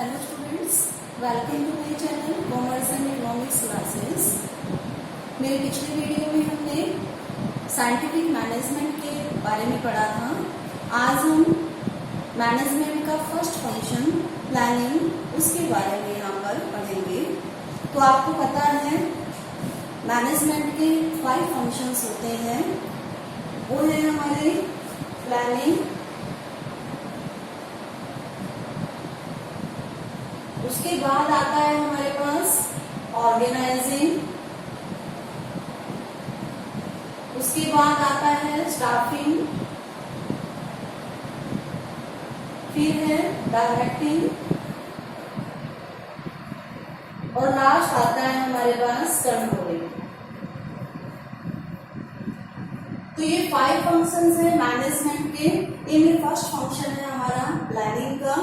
Hello students, welcome to my channel Commerce and Economics Classes। मेरे पिछले video में हमने साइंटिफिक मैनेजमेंट के बारे में पढ़ा था। आज हम मैनेजमेंट का फर्स्ट फंक्शन प्लानिंग उसके बारे में यहाँ पर पढ़ेंगे। तो आपको पता है मैनेजमेंट के 5 फंक्शंस होते हैं। वो है हमारे प्लानिंग, उसके बाद आता है हमारे पास ऑर्गेनाइजिंग, उसके बाद आता है स्टाफिंग, फिर है डायरेक्टिंग और लास्ट आता है हमारे पास कंट्रोलिंग। तो ये 5 फंक्शंस है मैनेजमेंट के। इनमें फर्स्ट फंक्शन है हमारा प्लानिंग का।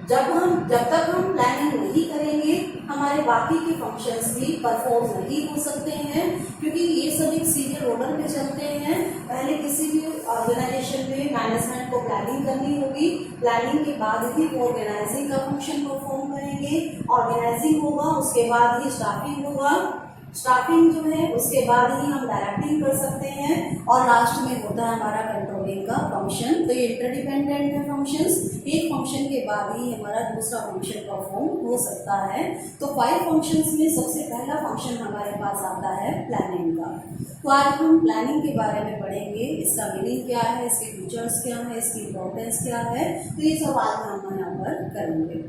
जब तक हम प्लानिंग नहीं करेंगे हमारे बाकी के फंक्शंस भी परफॉर्म नहीं हो सकते हैं, क्योंकि ये सब एक सीरियल ऑर्डर में चलते हैं। पहले किसी भी ऑर्गेनाइजेशन में मैनेजमेंट को प्लानिंग करनी होगी, प्लानिंग के बाद ही वो ऑर्गेनाइजिंग का फंक्शन परफॉर्म करेंगे। ऑर्गेनाइजिंग होगा उसके बाद ही स्टाफिंग होगा, स्टाफिंग जो है उसके बाद ही हम डायरेक्टिंग कर सकते हैं और लास्ट में होता है हमारा कंट्रोलिंग का फंक्शन। तो ये इंटरडिपेंडेंट है फंक्शंस, एक फंक्शन के बाद ही हमारा दूसरा फंक्शन परफॉर्म हो सकता है। तो 5 फंक्शंस में सबसे पहला फंक्शन हमारे पास आता है प्लानिंग का। तो आज हम प्लानिंग के बारे में पढ़ेंगे, इसका मीनिंग क्या है, इसके फीचर्स क्या है, इसकी इंपॉर्टेंस क्या है। तो ये सब आज हम यहाँ पर करेंगे।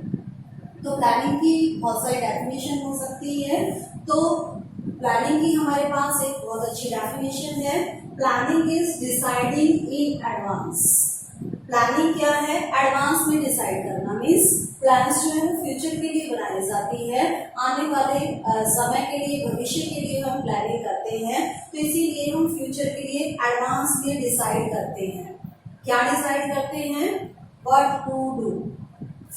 तो प्लानिंग की बहुत सारी डेफिनेशन हो सकती है। तो प्लानिंग की हमारे पास एक बहुत अच्छी डेफिनेशन है। Planning is deciding in advance. Planning क्या है? एडवांस में डिसाइड करना। मीन्स प्लान्स जो है फ्यूचर के लिए बनाई जाती है, आने वाले समय के लिए, भविष्य के लिए हम प्लानिंग करते हैं। तो इसीलिए हम फ्यूचर के लिए एडवांस में डिसाइड करते हैं। क्या डिसाइड करते हैं? What to do.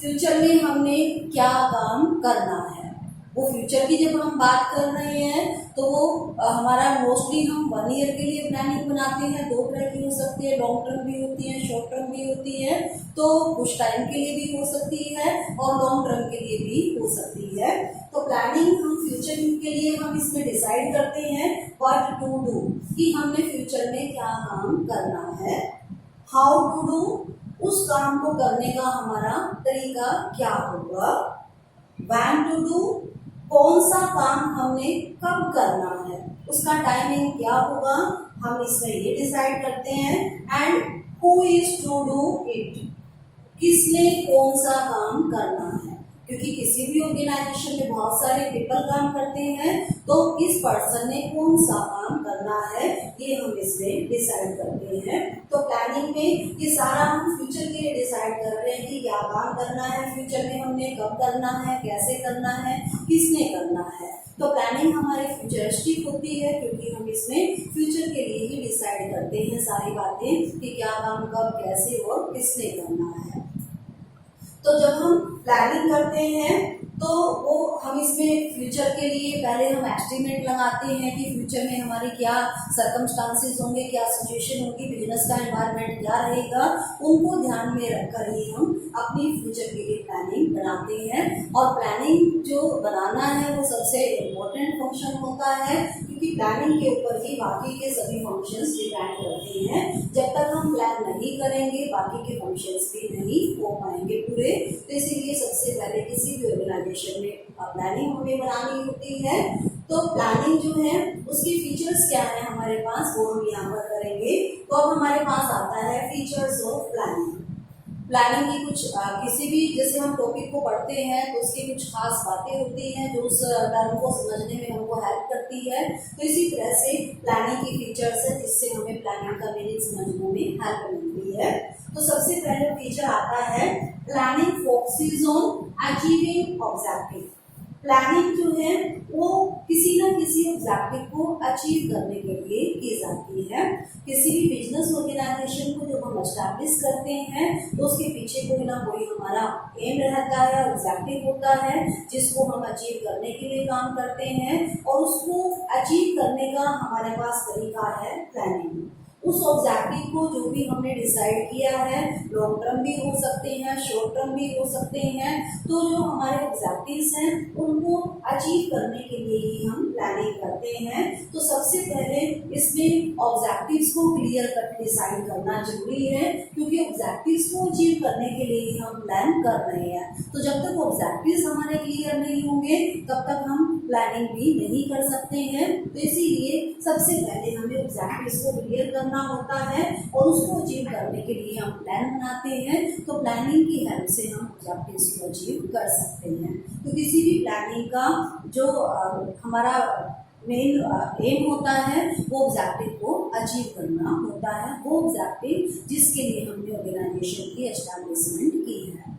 फ्यूचर में हमने क्या काम करना है। वो फ्यूचर की जब हम बात कर रहे हैं तो वो हमारा मोस्टली हम 1 ईयर के लिए प्लानिंग बनाते हैं। 2 तरह की हो सकती है, लॉन्ग टर्म भी होती है, शॉर्ट टर्म भी होती है। तो कुछ टाइम के लिए भी हो सकती है और लॉन्ग टर्म के लिए भी हो सकती है। तो प्लानिंग हम फ्यूचर के लिए हम इसमें डिसाइड करते हैं व्हाट टू डू, कि हमने फ्यूचर में क्या काम करना है। हाउ टू डू, उस काम को करने का हमारा तरीका क्या होगा। व्हेन टू डू, कौन सा काम हमने कब करना है, उसका टाइमिंग क्या होगा, हम इसमें ये डिसाइड करते हैं। And who is to do it, किसने कौन सा काम करना है। क्योंकि किसी भी ऑर्गेनाइजेशन में बहुत सारे पीपल काम करते हैं, तो इस पर्सन ने कौन सा काम करना है ये हम इसमें डिसाइड करते हैं। तो प्लानिंग में ये सारा हम फ्यूचर के लिए डिसाइड कर रहे हैं कि क्या काम करना है फ्यूचर में, हमने कब करना है, कैसे करना है, किसने करना है। तो प्लानिंग हमारी फ्यूचरिस्टिक होती है, क्योंकि हम इसमें फ्यूचर के लिए ही डिसाइड करते हैं सारी बातें कि क्या काम कब, कैसे और किसने करना है। तो जब हम प्लानिंग करते हैं तो वो हम इसमें फ्यूचर के लिए पहले हम एस्टिमेट लगाते हैं कि फ्यूचर में हमारी क्या सर्कमस्टांसेस होंगे, क्या सिचुएशन होगी, बिजनेस का एनवायरनमेंट क्या रहेगा, उनको ध्यान में रखकर ही हम अपनी फ्यूचर के लिए प्लानिंग बनाते हैं। और प्लानिंग जो बनाना है वो सबसे इम्पोर्टेंट फंक्शन होता है, क्योंकि प्लानिंग के ऊपर ही बाकी के सभी फंक्शंस डिपेंड करते हैं। जब तक हम प्लान नहीं करेंगे बाकी के फंक्शंस भी नहीं हो पाएंगे पूरे। तो इसीलिए सबसे पहले किसी भी ऑर्गेनाइजेशन में प्लानिंग हमें बनानी होती है। तो प्लानिंग जो है उसकी फीचर्स क्या है हमारे पास, वो हम यहाँ पर करेंगे। तो अब हमारे पास आता है फीचर्स ऑफ प्लानिंग। प्लानिंग की कुछ किसी भी जैसे हम टॉपिक को पढ़ते हैं तो उसकी कुछ खास बातें होती हैं जो उस टर्म को समझने में हमको हेल्प करती है। तो इसी तरह से प्लानिंग की फीचर्स है जिससे हमें प्लानिंग का मीनिंग समझने में हेल्प मिलती है। तो सबसे पहले फीचर आता है planning focuses on achieving objective. Planning जो है वो किसी न किसी ऑब्जेक्टिव को अचीव करने के लिए की जाती है। किसी भी बिजनेस ऑर्गेनाइजेशन को जब हम एस्टैब्लिश करते हैं तो उसके पीछे कोई ना कोई हमारा एम रहता है, ऑब्जेक्टिव होता है जिसको हम अचीव करने के लिए काम करते हैं, और उसको अचीव करने का हमारे पास तरीका है प्लानिंग। उस ऑब्जेक्टिव को जो भी हमने डिसाइड किया है, लॉन्ग टर्म भी हो सकते हैं, शॉर्ट टर्म भी हो सकते हैं, तो जो हमारे ऑब्जेक्टिव्स हैं उनको अचीव करने के लिए ही हम प्लानिंग करते हैं। तो सबसे पहले इसमें ऑब्जेक्टिव्स को क्लियर कट डिसाइड करना जरूरी है, क्योंकि ऑब्जेक्टिव्स को अचीव करने के लिए ही हम प्लान कर रहे हैं। तो जब तक ऑब्जेक्टिव्स हमारे क्लियर नहीं होंगे तब तक हम प्लानिंग भी नहीं कर सकते हैं। तो इसीलिए सबसे पहले हमें ऑब्जेक्टिव्स को क्लियर करना होता है और उसको अचीव करने के लिए हम प्लान बनाते हैं। तो प्लानिंग की हेल्प से हम ऑब्जेक्टिव्स को अचीव कर सकते हैं। तो किसी भी प्लानिंग का जो हमारा मेन एम होता है वो ऑब्जेक्टिव को अचीव करना होता है, वो ऑब्जेक्टिव जिसके लिए हमने ऑर्गेनाइजेशन की एस्टैब्लिशमेंट की है।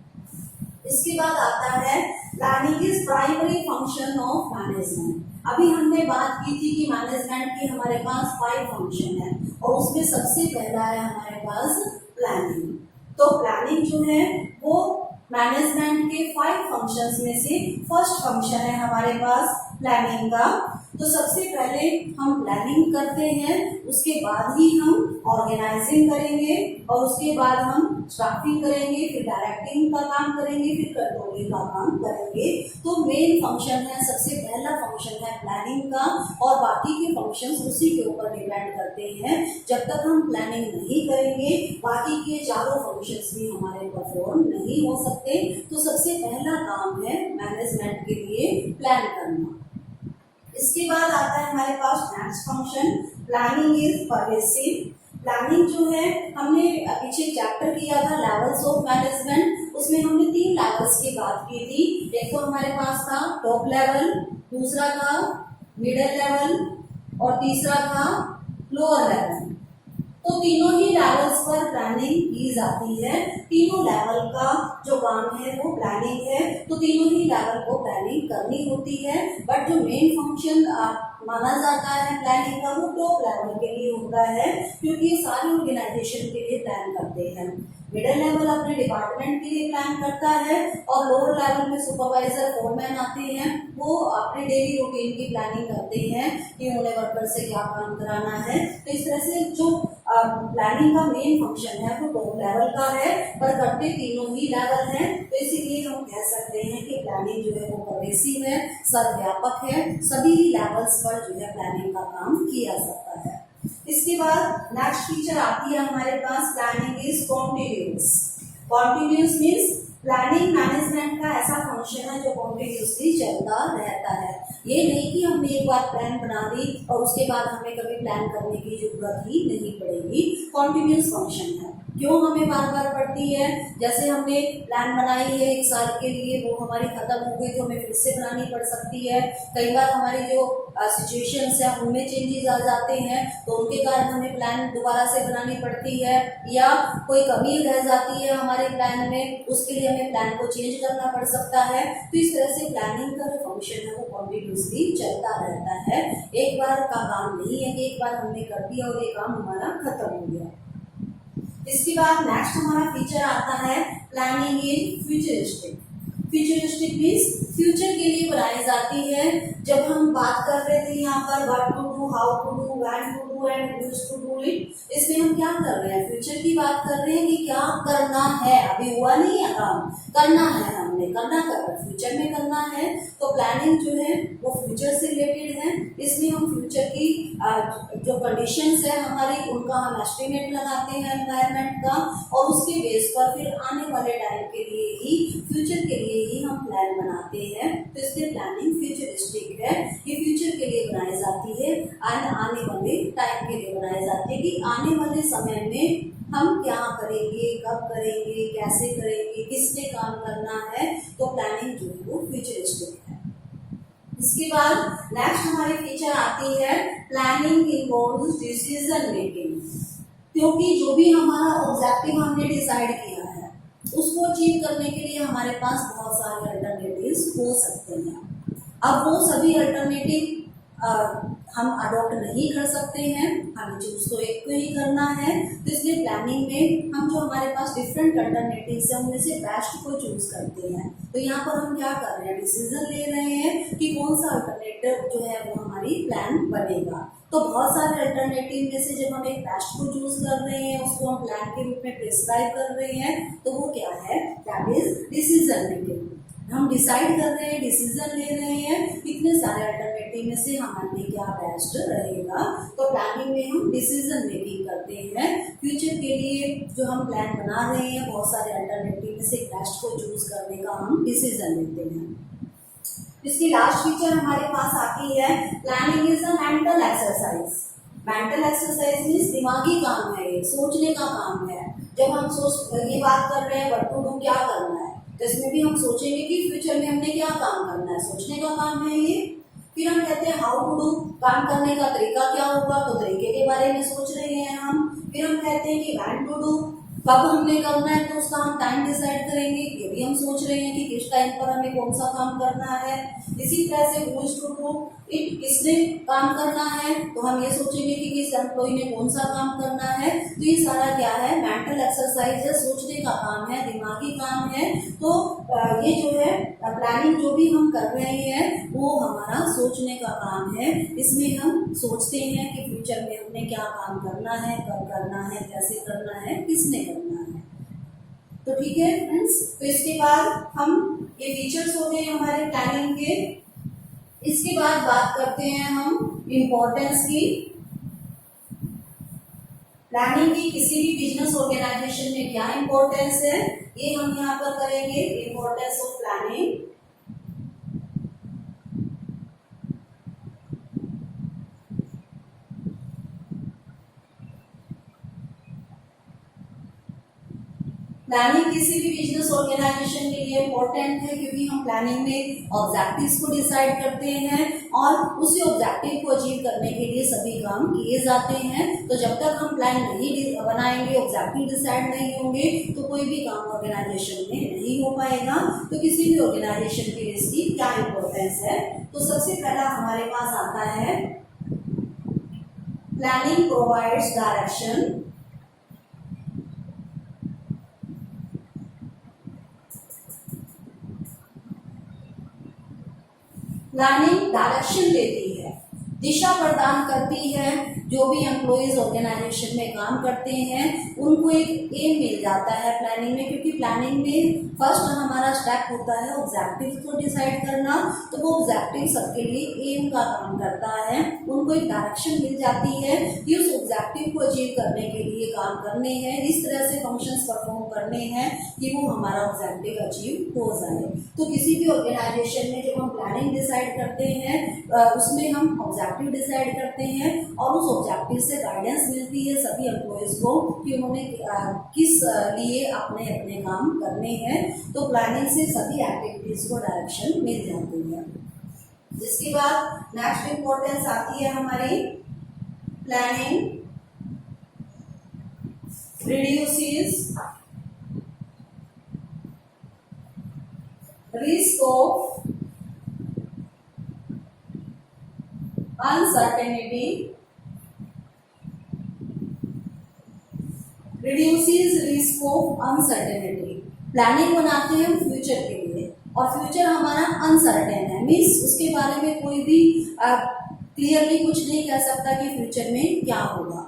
इसके बाद आता है planning is primary function of management. अभी हमने बात की थी कि मैनेजमेंट के हमारे पास 5 फंक्शन है और उसमें सबसे पहला है हमारे पास प्लानिंग। तो प्लानिंग जो है वो मैनेजमेंट के 5 फंक्शंस में से फर्स्ट फंक्शन है हमारे पास प्लानिंग का। तो सबसे पहले हम प्लानिंग करते हैं, उसके बाद ही हम ऑर्गेनाइजिंग करेंगे और उसके बाद हम स्टाफिंग करेंगे, फिर डायरेक्टिंग का काम करेंगे, फिर कंट्रोलिंग का काम करेंगे। तो मेन फंक्शन है, सबसे पहला फंक्शन है प्लानिंग का और बाकी के फंक्शंस उसी के ऊपर डिपेंड करते हैं। जब तक हम प्लानिंग नहीं करेंगे बाकी के चारों फंक्शंस भी हमारे परफॉर्म नहीं हो सकते। तो सबसे पहला काम है मैनेजमेंट के लिए प्लान करना। इसके बाद आता है हमारे पास next function planning is pervasive. Planning जो है हमने पीछे चैप्टर किया था लेवल्स ऑफ मैनेजमेंट, उसमें हमने 3 लेवल्स की बात की थी। एक तो हमारे पास था टॉप लेवल, दूसरा था मिडिल लेवल और तीसरा था लोअर लेवल। तो तीनों ही लेवल्स पर प्लानिंग की जाती है। तीनों लेवल का जो काम है वो प्लानिंग है, तो तीनों ही लेवल को प्लानिंग करनी होती है। बट जो मेन फंक्शन माना जाता है प्लानिंग का वो टॉप लेवल के लिए होता है, क्योंकि ये सारी ऑर्गेनाइजेशन के लिए प्लान करते हैं। मिडिल लेवल अपने डिपार्टमेंट के लिए प्लान करता है और लोअर लेवल में सुपरवाइजर फोरमैन आते हैं, वो अपने डेली रूटीन की प्लानिंग करते हैं कि उन्हें वर्कर से क्या काम कराना है। तो इस तरह से जो प्लानिंग का मेन फंक्शन है वो टॉप लेवल का है, पर करते तीनों ही लेवल हैं। तो इसीलिए हम कह सकते हैं कि प्लानिंग जो है वो परवेसिव है, सर्वव्यापक है, सभी लेवल्स पर जो है प्लानिंग का काम किया जाता है। इसके बाद नेक्स्ट फीचर आती है हमारे पास planning is continuous. Continuous means planning management का ऐसा फंक्शन है जो कॉन्टिन्यूसली चलता रहता है। ये नहीं कि हमने एक बार प्लान बना दी और उसके बाद हमें कभी प्लान करने की जरूरत ही नहीं पड़ेगी। कॉन्टिन्यूस फंक्शन है। क्यों हमें बार बार पड़ती है? जैसे हमने प्लान बनाई है 1 साल के लिए, वो हमारी खत्म हो गई तो हमें फिर से बनानी पड़ सकती है। कई बार हमारी जो सिचुएशंस है उनमें चेंजेस आ जाते हैं तो उनके कारण हमें प्लान दोबारा से बनानी पड़ती है, या कोई कमी रह जाती है हमारे प्लान में, उसके लिए हमें प्लान को चेंज करना पड़ सकता है। तो इस तरह से प्लानिंग का जो फंक्शन है वो कॉन्टिन्यूसली चलता रहता है। एक बार का काम नहीं है कि एक बार हमने कर दिया और ये काम हमारा खत्म हो गया। इसके बाद नेक्स्ट हमारा फीचर आता है planning in futuristic. Futuristic means future के लिए बनाई जाती है। जब हम बात कर रहे थे यहाँ पर what to do, how to do, when to do and used to do it, इसमें हम क्या कर रहे हैं? फ्यूचर की बात कर रहे हैं कि क्या करना है, अभी हुआ नहीं है काम, करना है, हमने करना फ्यूचर में करना है। तो प्लानिंग जो है वो फ्यूचर से रिलेटेड है। इसमें हम फ्यूचर की जो कंडीशंस है हमारी उनका हम एस्टिमेट लगाते हैं एनवायरनमेंट का, और उसके बेस पर फिर आने वाले टाइम के लिए ही, फ्यूचर के लिए ही हम प्लान बनाते हैं। तो इसलिए प्लानिंग फ्यूचरिस्टिक है। ये फ्यूचर के लिए बनाई जाती है, आने वाले टाइम के लिए बनाई जाती है कि आने वाले समय में हम क्या करेंगे, कब करेंगे, कैसे करेंगे, किसने काम करना है। तो प्लानिंग जो है वो फ्यूचरिस्टिक है। इसके बाद नेक्स्ट हमारी फीचर आती है प्लानिंग इन्वॉल्व्स डिसीजन मेकिंग। क्योंकि जो भी हमारा ऑब्जेक्टिव हमने डिसाइड किया है उसको अचीव करने के लिए हमारे पास बहुत सारे अल्टरनेटिव्स हो सकते हैं। अब वो सभी अल्टरनेटिव हम अडॉप्ट नहीं कर सकते हैं, हमें चूज तो एक को ही करना है। तो इसलिए प्लानिंग में हम जो हमारे पास डिफरेंट अल्टरनेटिव्स हैं उनमें से बेस्ट को चूज करते हैं। तो यहाँ पर हम क्या कर रहे हैं? डिसीजन ले रहे हैं कि कौन सा अल्टरनेटिव जो है वो हमारी प्लान बनेगा। तो बहुत सारे अल्टरनेटिव में से जब हम एक बेस्ट को चूज कर रहे हैं, उसको हम प्लान के रूप में प्रिस्क्राइब कर रहे हैं, तो वो क्या है, दैट इज डिसीजन मेकिंग। हम डिसाइड कर रहे हैं, डिसीजन ले रहे हैं, इतने सारे अल्टरनेटिव में से हमारे लिए क्या बेस्ट रहेगा। तो प्लानिंग में हम डिसीजन मेकिंग करते हैं। फ्यूचर के लिए जो हम प्लान बना रहे हैं, बहुत सारे अल्टरनेटिव में से बेस्ट को चूज करने का हम डिसीजन लेते हैं। इसकी लास्ट फीचर हमारे पास आती है, planning is a mental exercise. Mental exercise means दिमागी काम है, ये सोचने का काम है। जब हम ये बात कर रहे हैं व्हाट टू डू, क्या करना है, तो इसमें भी हम सोचेंगे कि फ्यूचर में हमने क्या काम करना है, सोचने का काम है ये। फिर हम कहते हैं हाउ टू डू, काम करने का तरीका क्या होगा, तो तरीके के बारे में सोच रहे हैं हम। फिर हम कहते हैं कि व्हेन टू डू, कब हमने करना है, तो उसका हम टाइम डिसाइड करेंगे, ये भी हम सोच रहे हैं कि किस टाइम पर हमें कौन सा काम करना है। इसी तरह से who is to do it, किसने काम करना है, तो हम ये सोचेंगे कि किस एम्प्लॉय ने कौन सा काम करना है। तो ये सारा क्या है, मेंटल एक्सरसाइज है, सोचने का काम है, दिमागी काम है। तो ये जो है प्लानिंग जो भी हम कर रहे हैं वो हमारा सोचने का काम है। इसमें हम सोचते हैं कि फ्यूचर में हमने क्या काम करना है, कब करना है, कैसे करना है, किसने करना है। तो ठीक है फ्रेंड्स, तो इसके बाद हम ये फीचर्स हो गए हमारे प्लानिंग के। इसके बाद बात करते हैं हम इम्पोर्टेंस की। प्लानिंग की किसी भी बिजनेस ऑर्गेनाइजेशन में क्या इम्पोर्टेंस है, ये हम यहाँ पर करेंगे, इम्पोर्टेंस ऑफ प्लानिंग। प्लानिंग किसी भी बिजनेस ऑर्गेनाइजेशन के लिए इम्पोर्टेंट है, क्योंकि हम प्लानिंग में ऑब्जेक्टिव्स को डिसाइड करते हैं और उसी ऑब्जेक्टिव को अचीव करने के लिए सभी काम किए जाते हैं। तो जब तक हम प्लान नहीं बनाएंगे, ऑब्जेक्टिव डिसाइड नहीं होंगे, तो कोई भी काम ऑर्गेनाइजेशन में नहीं हो पाएगा। तो किसी भी ऑर्गेनाइजेशन के लिए इसकी क्या इम्पोर्टेंस है, तो सबसे पहला हमारे पास आता है, planning provides direction. Planning direction देती है, दिशा प्रदान करती है। जो भी एम्प्लॉइज ऑर्गेनाइजेशन में काम करते हैं उनको एक एम मिल जाता है प्लानिंग में, क्योंकि प्लानिंग में फर्स्ट हमारा स्टेप होता है ऑब्जेक्टिव को डिसाइड करना। तो वो ऑब्जेक्टिव सबके लिए एम का काम करता है, उनको एक डायरेक्शन मिल जाती है कि उस ऑब्जेक्टिव को अचीव करने के लिए काम करने हैं, इस तरह से फंक्शंस परफॉर्म करने हैं कि वो हमारा ऑब्जेक्टिव अचीव हो जाए। तो किसी भी ऑर्गेनाइजेशन में जब हम प्लानिंग डिसाइड करते हैं, उसमें हम ऑब्जेक्टिव डिसाइड करते हैं और उस ऑब्जेक्टिव से गाइडेंस मिलती है सभी एम्प्लॉयज को कि उन्होंने किस लिए अपने अपने काम करने हैं। तो प्लानिंग से सभी एक्टिविटीज को डायरेक्शन मिल जाती है। जिसके बाद नेक्स्ट इंपॉर्टेंस आती है हमारी, planning reduces risk of uncertainty, reduces risk of uncertainty। Planning बनाते हैं हम फ्यूचर के लिए और फ्यूचर हमारा अनसर्टेन है, मीन्स उसके बारे में कोई भी क्लियरली कुछ नहीं कह सकता कि फ्यूचर में क्या होगा।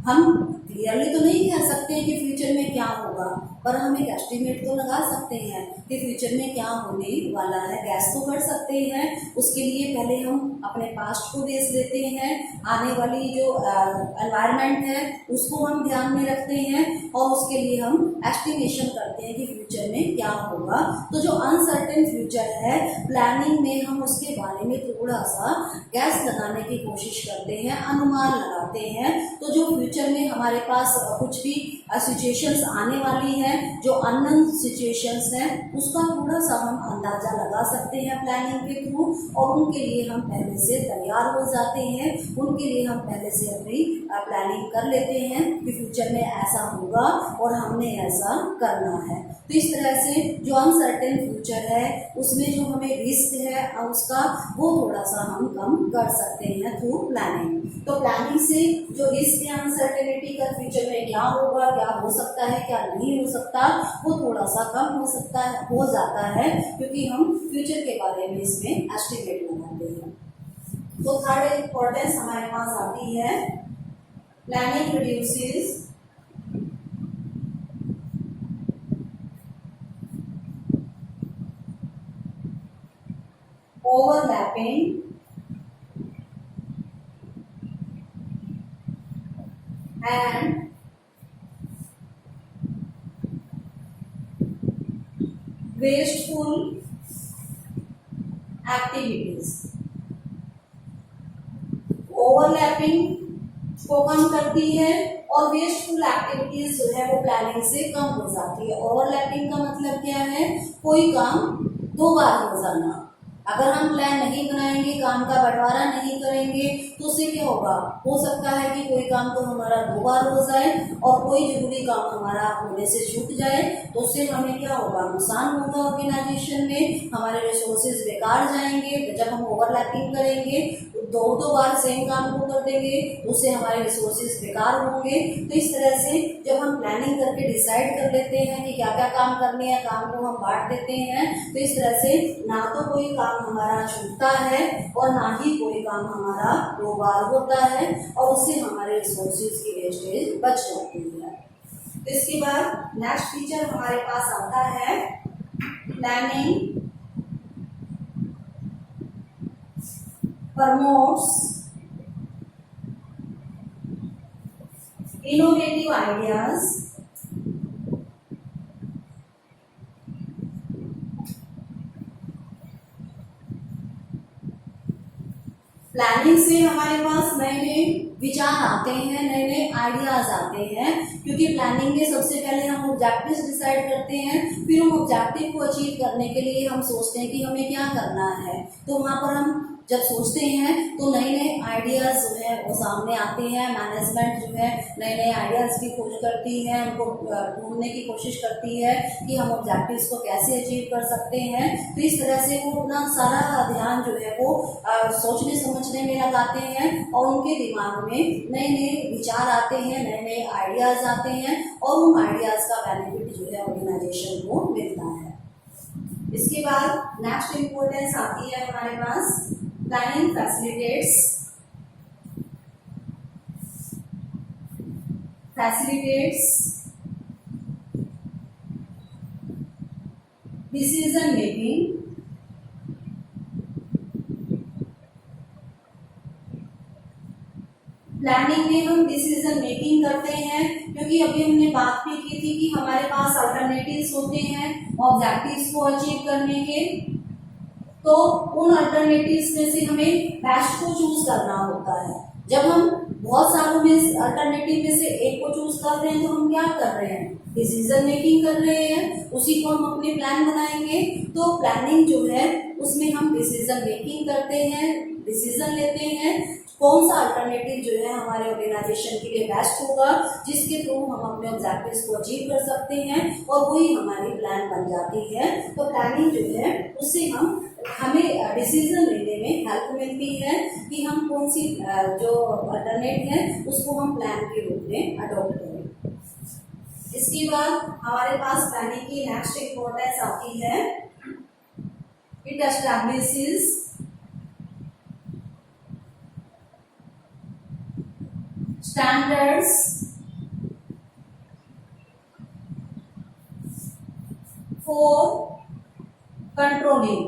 हम क्लियरली तो नहीं कह सकते कि फ्यूचर में क्या होगा, पर हम एक एस्टिमेट तो लगा सकते हैं कि फ्यूचर में क्या होने वाला है, गैस तो कर सकते हैं। उसके लिए पहले हम अपने पास्ट को देख लेते हैं, आने वाली जो एनवायरनमेंट है उसको हम ध्यान में रखते हैं और उसके लिए हम एस्टिमेशन करते हैं कि फ्यूचर में क्या होगा। तो जो अनसर्टेन फ्यूचर है, प्लानिंग में हम उसके बारे में थोड़ा सा गैस लगाने की कोशिश करते हैं, अनुमान लगाते हैं। तो जो फ्यूचर में हमारे पास कुछ भी सिचुएशंस आने वाली है, जो अननोन सिचुएशंस हैं, उसका थोड़ा सा हम अंदाजा लगा सकते हैं प्लानिंग के थ्रू और उनके लिए हम पहले से तैयार हो जाते हैं। उनके लिए हम पहले से अपनी प्लानिंग कर लेते हैं कि फ्यूचर में ऐसा होगा और हमने ऐसा करना है। तो इस तरह से जो अनसर्टेन फ्यूचर है उसमें जो हमें रिस्क है उसका, वो थोड़ा सा हम कम कर सकते हैं थ्रू प्लानिंग। तो प्लानिंग से जो रिस्क है अनसर्टेनिटी का, फ्यूचर में क्या होगा, क्या हो सकता है, क्या नहीं हो सकता, वो थोड़ा सा कम हो जाता है क्योंकि हम फ्यूचर के बारे में इसमें एस्टिमेट लगाते हैं। तो थर्ड इम्पोर्टेंस हमारे पास आती है planning reduces overlapping and wasteful activities. Overlapping को कम करती है और वेस्टफुल एक्टिविटीज जो है वो प्लानिंग से कम हो जाती है। ओवरलैपिंग का मतलब क्या है? कोई काम दो बार हो जाना। अगर हम प्लान नहीं बनाएंगे, काम का बंटवारा नहीं करेंगे तो उससे क्या होगा? हो सकता है कि कोई काम तो हमारा दो बार हो जाए और कोई जरूरी काम हमारा होने से छूट जाए, तो उससे हमें क्या होगा? नुकसान होगा ऑर्गेनाइजेशन में, हमारे रिसोर्सेज बेकार जाएंगे। जब हम ओवरलैपिंग करेंगे दो बार सेम काम को कर देंगे, उससे हमारे रिसोर्सेज बेकार होंगे। तो इस तरह से जब हम प्लानिंग करके डिसाइड कर लेते हैं कि क्या क्या काम करने हैं, काम को हम बांट देते हैं, तो इस तरह से ना तो कोई काम हमारा छूटता है और ना ही कोई काम हमारा दो बार होता है और उससे हमारे रिसोर्सेज की वेस्टेज बच जाती है। इसके बाद नेक्स्ट फीचर हमारे पास आता है planning promotes innovative ideas planning से हमारे पास नए नए विचार आते हैं, नए नए आइडियाज आते हैं, क्योंकि प्लानिंग में सबसे पहले हम ऑब्जेक्टिव्स डिसाइड करते हैं, फिर हम ऑब्जेक्टिव को अचीव करने के लिए हम सोचते हैं कि हमें क्या करना है। तो वहाँ पर हम जब सोचते हैं तो नए नए आइडियाज जो है वो सामने आते हैं। मैनेजमेंट जो है नए नए आइडियाज की खोज करती है, उनको ढूंढने की कोशिश करती है कि हम ऑब्जेक्टिव्स को कैसे अचीव कर सकते हैं। तो इस तरह से वो अपना सारा ध्यान जो है वो सोचने समझने में लगाते हैं और उनके दिमाग में नए नए विचार आते हैं, नए नए आइडियाज आते हैं और उन आइडियाज का बेनिफिट जो है ऑर्गेनाइजेशन को मिलता है। इसके बाद नेक्स्ट इम्पोर्टेंस आती है हमारे पास planning facilitates decision making planning में हम डिसीजन मेकिंग करते हैं, क्योंकि अभी हमने बात भी की थी कि हमारे पास अल्टरनेटिव्स होते हैं ऑब्जेक्टिव्स को अचीव करने के। तो उन अल्टरनेटिव्स में से हमें बेस्ट को चूज करना होता है। जब हम बहुत सारों में अल्टरनेटिव में से एक को चूज कर रहे हैं तो हम क्या कर रहे हैं? डिसीजन मेकिंग कर रहे हैं, उसी को हम अपने प्लान बनाएंगे। तो प्लानिंग जो है उसमें हम डिसीजन मेकिंग करते हैं, डिसीजन लेते हैं कौन सा अल्टरनेटिव जो है हमारे ऑर्गेनाइजेशन के लिए बेस्ट होगा, जिसके थ्रू हम अपने ऑब्जेक्टिव्स को अचीव कर सकते हैं और वही हमारी प्लान बन जाती है। तो प्लानिंग जो है उससे हमें डिसीजन लेने में हेल्प मिलती है कि हम कौन सी जो अल्टरनेट है उसको हम प्लान के रूप में अडॉप्ट करें। इसके बाद हमारे पास प्लानिंग की नेक्स्ट इम्पोर्टेंस आती है it establishes standards for controlling.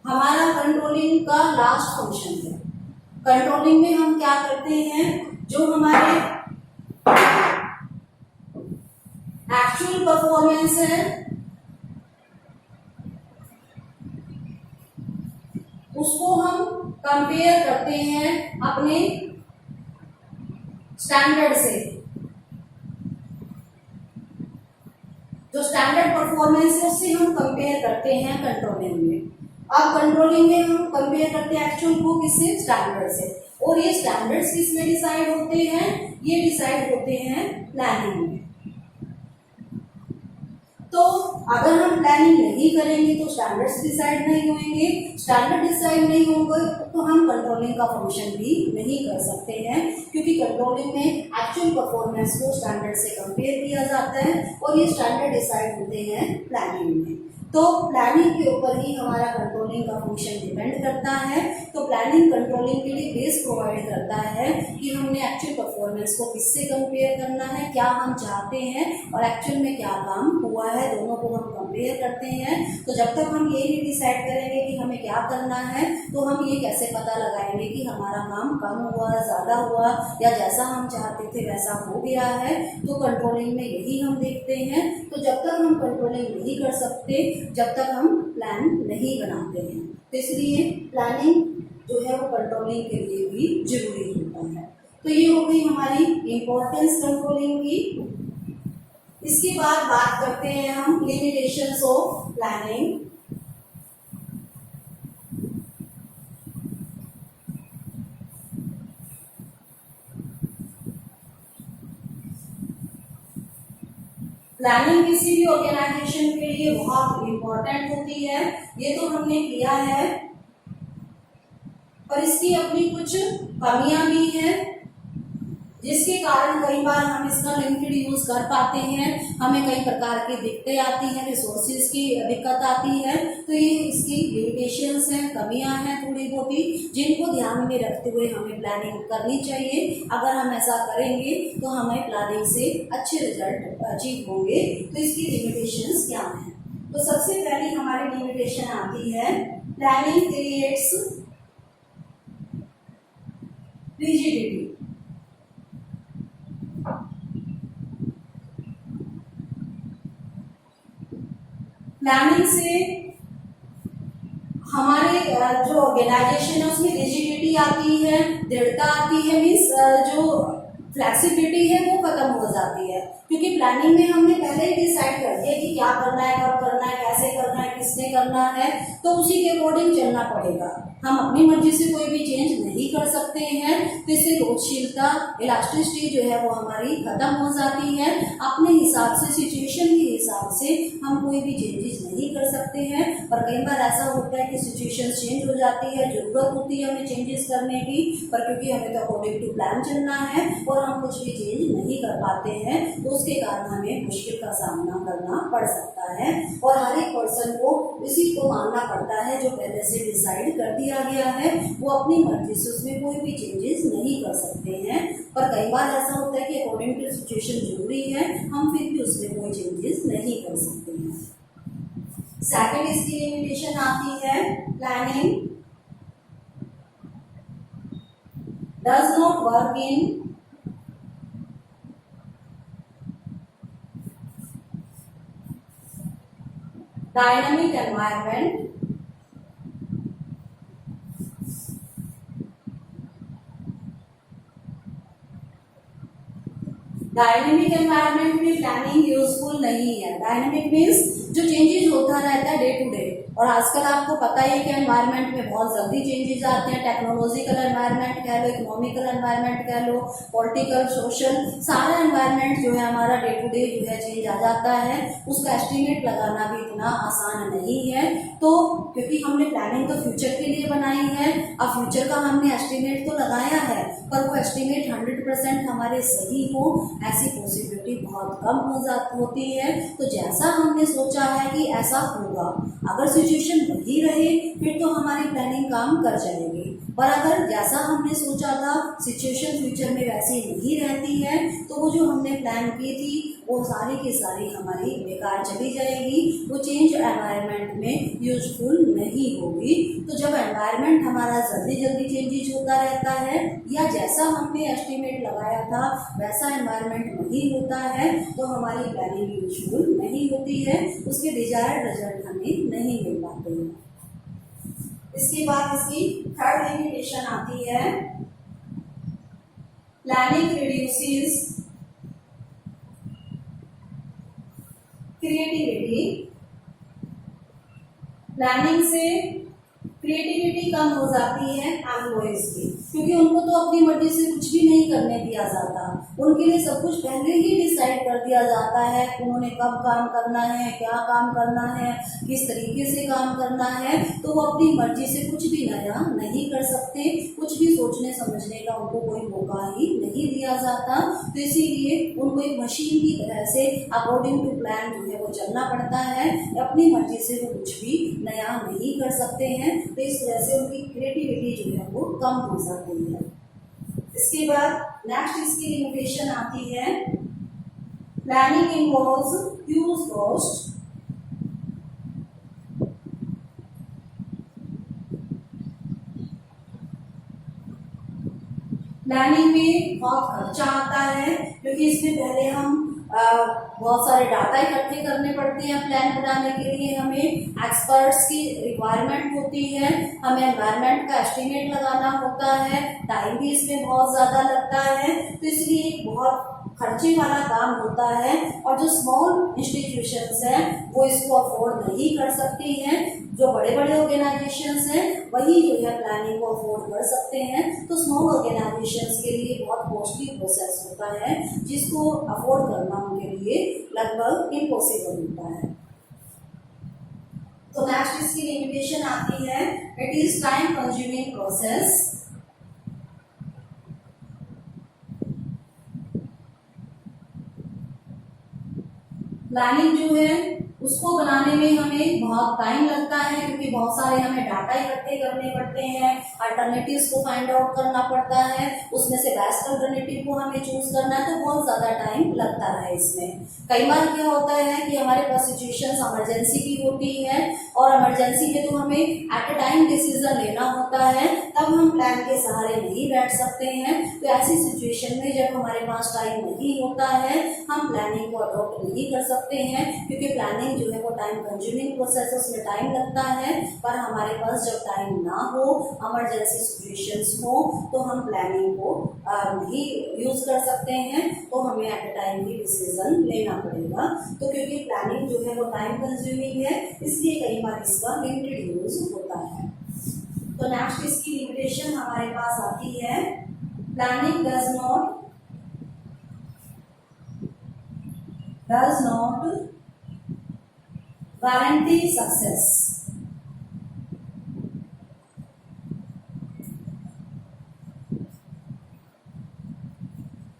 हमारा कंट्रोलिंग का लास्ट फंक्शन है। कंट्रोलिंग में हम क्या करते हैं? जो हमारे एक्चुअल परफॉर्मेंस है उसको हम कंपेयर करते हैं अपने स्टैंडर्ड से। जो स्टैंडर्ड परफॉर्मेंस है उससे हम कंपेयर करते हैं कंट्रोलिंग में। अब कंट्रोलिंग में हम कंपेयर करते हैं एक्चुअल को किससे? स्टैंडर्ड से। और ये स्टैंडर्ड्स किस में डिसाइड होते हैं? ये डिसाइड होते हैं प्लानिंग में। तो अगर हम प्लानिंग नहीं करेंगे तो स्टैंडर्ड्स डिसाइड नहीं होंगे, स्टैंडर्ड डिसाइड नहीं होंगे तो हम कंट्रोलिंग का फंक्शन भी नहीं कर सकते हैं, क्योंकि कंट्रोलिंग में एक्चुअल परफॉर्मेंस को स्टैंडर्ड से कंपेयर किया जाता है और ये स्टैंडर्ड डिसाइड होते हैं प्लानिंग में। तो प्लानिंग के ऊपर ही हमारा कंट्रोलिंग का फंक्शन डिपेंड करता है। तो प्लानिंग कंट्रोलिंग के लिए बेस प्रोवाइड करता है कि हमने एक्चुअल परफॉर्मेंस को किससे कंपेयर करना है, क्या हम चाहते हैं और एक्चुअल में क्या काम हुआ है, दोनों को हम कंपेयर करते हैं। तो जब तक हम ये नहीं डिसाइड करेंगे कि हमें क्या करना है, तो हम ये कैसे पता लगाएंगे कि हमारा काम कम हुआ, ज़्यादा हुआ या जैसा हम चाहते थे वैसा हो गया है। तो कंट्रोलिंग में यही हम देखते हैं। तो जब तक हम कंट्रोलिंग नहीं कर सकते, जब तक हम प्लान नहीं बनाते हैं, तो इसलिए प्लानिंग जो है वो कंट्रोलिंग के लिए भी जरूरी होता है। तो ये हो गई हमारी इम्पोर्टेंस कंट्रोलिंग की। इसके बाद बात करते हैं हम लिमिटेशंस ऑफ प्लानिंग। प्लानिंग किसी भी ऑर्गेनाइजेशन के लिए बहुत इम्पोर्टेंट होती है, ये तो हमने किया है, पर इसकी अपनी कुछ कमियां भी हैं, जिसके कारण कई बार हम इसका लिमिटेड यूज कर पाते हैं, हमें कई प्रकार की दिक्कतें आती हैं, रिसोर्सेज की दिक्कत आती है। तो ये इसकी लिमिटेशंस हैं, कमियां हैं थोड़ी बहुत ही, जिनको ध्यान में रखते हुए हमें प्लानिंग करनी चाहिए। अगर हम ऐसा करेंगे तो हमें प्लानिंग से अच्छे रिजल्ट अचीव होंगे। तो इसकी लिमिटेशंस क्या हैं? तो सबसे पहली हमारी लिमिटेशन आती है, प्लानिंग क्रिएट्स रिजिडिटी। प्लानिंग से हमारे जो ऑर्गेनाइजेशन है उसमें रिजिडिटी आती है, दृढ़ता आती है, मीन्स जो फ्लेक्सिबिलिटी है वो खत्म हो जाती है, क्योंकि प्लानिंग में हमने पहले ही डिसाइड कर दिया कि क्या करना है, कब करना है, कैसे करना है, किसने करना है, तो उसी के अकॉर्डिंग चलना पड़ेगा। हम अपनी मर्जी से कोई भी चेंज नहीं कर सकते हैं। तो इससे रोचशीलता, इलास्टिसिटी जो है वो हमारी खत्म हो जाती है। अपने हिसाब से, सिचुएशन के हिसाब से हम कोई भी चेंजेस नहीं कर सकते हैं। पर कई बार ऐसा होता है कि सिचुएशन चेंज हो जाती है, जरूरत होती है हमें चेंजेस करने की, पर क्योंकि हमें तो अकॉर्डिंग टू प्लान चलना है और हम कुछ भी चेंज नहीं कर पाते हैं, तो उसके कारण हमें मुश्किल का सामना करना पड़ सकता है। और हर एक पर्सन को इसी को मानना पड़ता है जो पहले से डिसाइड कर दिया गया है, वो अपनी मर्जी से उसमें कोई भी चेंजेस नहीं कर सकते हैं। पर कई बार ऐसा होता है कि अकॉर्डिंग टू सिचुएशन जरूरी है, हम फिर भी उसमें कोई चेंजेस नहीं कर सकते हैं। सेकंड इसकी लिमिटेशन आती है, planning does not work in dynamic environment. Dynamic environment में प्लानिंग यूजफुल नहीं है। डायनेमिक मीन्स जो चेंजेस होता रहता है डे टू डे, और आजकल आपको पता ही है कि एनवायरनमेंट में बहुत जल्दी चेंजेस आते हैं। टेक्नोलॉजिकल एनवायरनमेंट कह लो, इकोनॉमिकल एनवायरनमेंट कह लो, पॉलिटिकल, सोशल, सारा एनवायरनमेंट जो है हमारा डे टू डे जो है चेंज आ जाता है। उसका एस्टिमेट लगाना भी इतना आसान नहीं है। तो क्योंकि हमने प्लानिंग तो फ्यूचर के लिए बनाई है, अब फ्यूचर का हमने एस्टिमेट तो लगाया है, पर वो एस्टिमेट 100% हमारे सही हो ऐसी पॉसिबिलिटी बहुत कम होती है। तो जैसा हमने सोचा है कि ऐसा होगा, अगर सिचुएशन वही रहे फिर तो हमारी प्लानिंग काम कर जाएगी। पर अगर जैसा हमने सोचा था सिचुएशन फ्यूचर में वैसी नहीं रहती है, तो वो जो हमने प्लान की थी वो सारी की सारी हमारी बेकार चली जाएगी, वो चेंज एनवायरनमेंट में यूजफुल नहीं होगी। तो जब एनवायरनमेंट हमारा जल्दी जल्दी चेंजेस होता रहता है या जैसा हमने एस्टिमेट लगाया था वैसा एनवायरनमेंट नहीं होता है, तो हमारी प्लानिंग यूजफुल नहीं होती है, उसके डिजायर्ड रिजल्ट हमें नहीं मिल पाते हैं। इसके बाद इसकी थर्ड लिमिटेशन आती है, प्लानिंग रिड्यूसेस क्रिएटिविटी। प्लानिंग से क्रिएटिविटी कम हो जाती है एम्प्लॉयज की, क्योंकि उनको तो अपनी मर्जी से कुछ भी नहीं करने दिया जाता। उनके लिए सब कुछ पहले ही डिसाइड कर दिया जाता है, उन्होंने कब काम करना है, क्या काम करना है, किस तरीके से काम करना है। तो वो अपनी मर्जी से कुछ भी नया नहीं कर सकते, कुछ भी सोचने समझने का उनको कोई मौका ही नहीं दिया जाता। तो इसीलिए उनको एक मशीन की तरह से अकॉर्डिंग टू प्लान जो है वो चलना पड़ता है, अपनी मर्जी से वो कुछ भी नया नहीं कर सकते हैं, तो इस वजह से उनकी क्रिएटिविटी जो है वो कम हो जाती है। इसके बाद नेक्स्ट इसकी लिमिटेशन आती है, planning involves huge cost. Planning में बहुत खर्चा आता है, क्योंकि इसमें पहले हम बहुत सारे डाटा इकट्ठे करने पड़ते हैं। प्लान बनाने के लिए हमें एक्सपर्ट्स की रिक्वायरमेंट होती है, हमें एनवायरनमेंट का एस्टिमेट लगाना होता है, टाइम भी इसमें बहुत ज़्यादा लगता है, तो इसलिए बहुत खर्चे वाला काम होता है। और जो स्मॉल इंस्टीट्यूशंस हैं वो इसको अफोर्ड नहीं कर सकती हैं। जो बड़े बड़े ऑर्गेनाइजेशंस हैं वही जो है प्लानिंग को अफोर्ड कर सकते हैं। तो स्मॉल ऑर्गेनाइजेशंस के लिए बहुत कॉस्टली प्रोसेस होता है, जिसको अफोर्ड करना उनके लिए लगभग इम्पॉसिबल होता है। तो नेक्स्ट इसकी लिमिटेशन आती है, it is time consuming process. Planning जो है उसको बनाने में हमें बहुत टाइम लगता है, क्योंकि बहुत सारे हमें डाटा इकट्ठे करने पड़ते हैं, अल्टरनेटिव्स को फाइंड आउट करना पड़ता है, उसमें से बेस्ट अल्टरनेटिव को हमें चूज करना है, तो बहुत ज़्यादा टाइम लगता है इसमें। कई बार क्या होता है कि हमारे पास सिचुएशंस इमरजेंसी की होती है, और इमरजेंसी में तो हमें एट अ टाइम डिसीजन लेना होता है, तब हम प्लान के सहारे नहीं बैठ सकते हैं। तो ऐसी सिचुएशन में जब हमारे पास टाइम नहीं होता है, हम प्लानिंग को अडॉप्ट नहीं कर सकते हैं, क्योंकि प्लानिंग जो है वो टाइम कंज्यूमिंग प्रोसेस है, उसमें टाइम लगता है। पर हमारे पास जब टाइम ना हो, इमरजेंसी सिचुएशंस हो, तो हम प्लानिंग को नहीं यूज कर सकते हैं, तो हमें at a time he decision लेना पड़ेगा। तो क्योंकि प्लानिंग जो है वो टाइम कंज्यूमिंग है, इसलिए कई बार इसका लिमिटेड यूज होता है। तो नेक्स्ट इसकी लिमिटेशन हमारे पास आती है, planning does not guarantee success.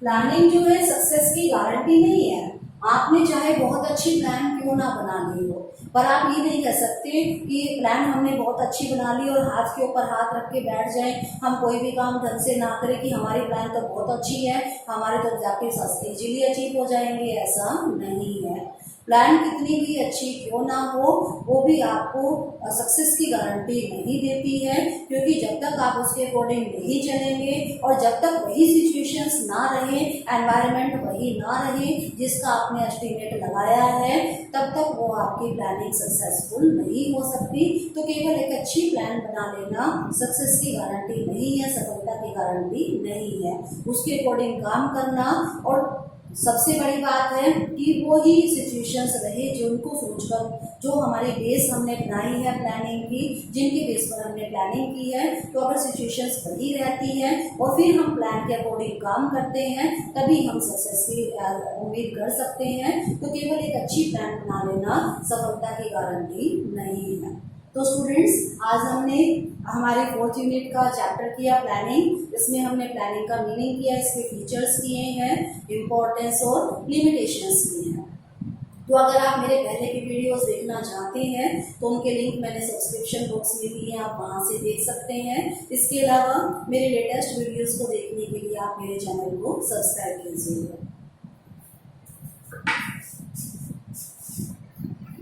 Planning जो है सक्सेस की गारंटी नहीं है। आपने चाहे बहुत अच्छी प्लान क्यों ना बना ली हो, पर आप ये नहीं कह सकते कि प्लान हमने बहुत अच्छी बना ली और हाथ के ऊपर हाथ रख के बैठ जाएं, हम कोई भी काम ढंग से ना करें कि हमारी प्लान तो बहुत अच्छी है, हमारे तो ऑब्जेक्टिव्स इजीली अचीव हो जाएंगे। ऐसा नहीं है। प्लान कितनी भी अच्छी क्यों ना हो, वो भी आपको सक्सेस की गारंटी नहीं देती है, क्योंकि जब तक आप उसके अकॉर्डिंग नहीं चलेंगे और जब तक वही सिचुएशंस ना रहे, एनवायरनमेंट वही ना रहे जिसका आपने एस्टिमेट लगाया है, तब तक वो आपकी प्लानिंग सक्सेसफुल नहीं हो सकती। तो केवल एक अच्छी प्लान बना लेना सक्सेस की गारंटी नहीं है, सफलता की गारंटी नहीं है। उसके अकॉर्डिंग काम करना, और सबसे बड़ी बात है कि वो ही सिचुएशंस रहे जो उनको सोचकर, जो हमारी बेस हमने बनाई है प्लानिंग की, जिनके बेस पर हमने प्लानिंग की है, तो अगर सिचुएशंस वही रहती है और फिर हम प्लान के अकॉर्डिंग काम करते हैं, तभी हम सक्सेस की उम्मीद कर सकते हैं। तो केवल एक अच्छी प्लान बना लेना सफलता की गारंटी नहीं है। तो स्टूडेंट्स, आज हमने हमारे 4th यूनिट का चैप्टर किया प्लानिंग। इसमें हमने प्लानिंग का मीनिंग किया, इसके फीचर्स किए हैं, इम्पोर्टेंस और लिमिटेशंस किए हैं। तो अगर आप मेरे पहले के वीडियोस देखना चाहते हैं तो उनके लिंक मैंने सब्सक्रिप्शन बॉक्स में दिए हैं, आप वहां से देख सकते हैं। इसके अलावा मेरे लेटेस्ट वीडियोस को देखने के लिए आप मेरे चैनल को सब्सक्राइब कीजिएगा।